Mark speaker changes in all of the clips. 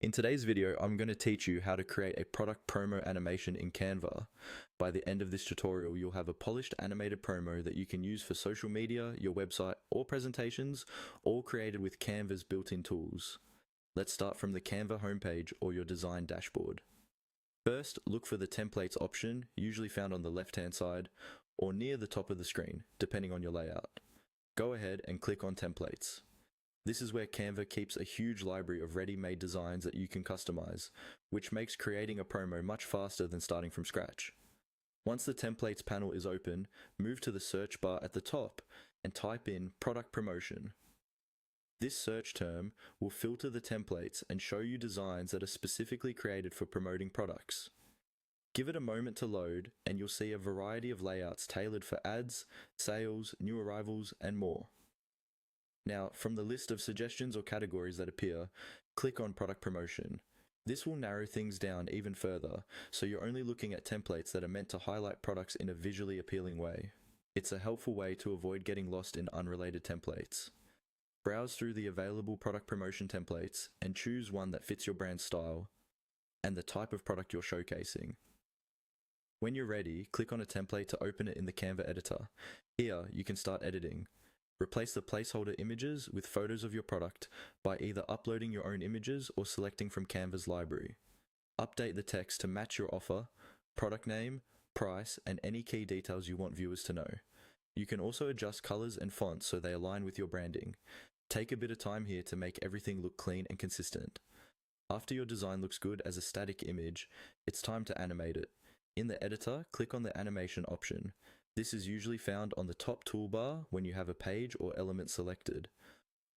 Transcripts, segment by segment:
Speaker 1: In today's video, I'm going to teach you how to create a product promo animation in Canva. By the end of this tutorial, you'll have a polished animated promo that you can use for social media, your website, or presentations, all created with Canva's built-in tools. Let's start from the Canva homepage or your design dashboard. First, look for the templates option, usually found on the left-hand side, or near the top of the screen, depending on your layout. Go ahead and click on templates. This is where Canva keeps a huge library of ready-made designs that you can customize, which makes creating a promo much faster than starting from scratch. Once the templates panel is open, move to the search bar at the top and type in product promotion. This search term will filter the templates and show you designs that are specifically created for promoting products. Give it a moment to load and you'll see a variety of layouts tailored for ads, sales, new arrivals, and more. Now, from the list of suggestions or categories that appear, click on Product Promotion. This will narrow things down even further, so you're only looking at templates that are meant to highlight products in a visually appealing way. It's a helpful way to avoid getting lost in unrelated templates. Browse through the available product promotion templates and choose one that fits your brand style and the type of product you're showcasing. When you're ready, click on a template to open it in the Canva editor. Here, you can start editing. Replace the placeholder images with photos of your product by either uploading your own images or selecting from Canva's library. Update the text to match your offer, product name, price, and any key details you want viewers to know. You can also adjust colors and fonts so they align with your branding. Take a bit of time here to make everything look clean and consistent. After your design looks good as a static image, it's time to animate it. In the editor, click on the animation option. This is usually found on the top toolbar when you have a page or element selected.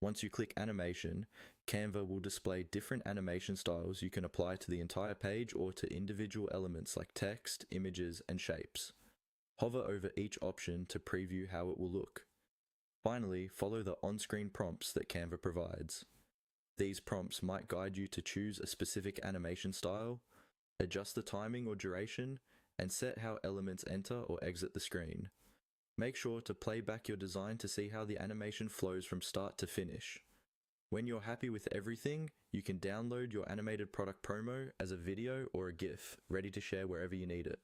Speaker 1: Once you click animation, Canva will display different animation styles you can apply to the entire page or to individual elements like text, images, and shapes. Hover over each option to preview how it will look. Finally, follow the on-screen prompts that Canva provides. These prompts might guide you to choose a specific animation style, adjust the timing or duration, and set how elements enter or exit the screen. Make sure to play back your design to see how the animation flows from start to finish. When you're happy with everything, you can download your animated product promo as a video or a GIF, ready to share wherever you need it.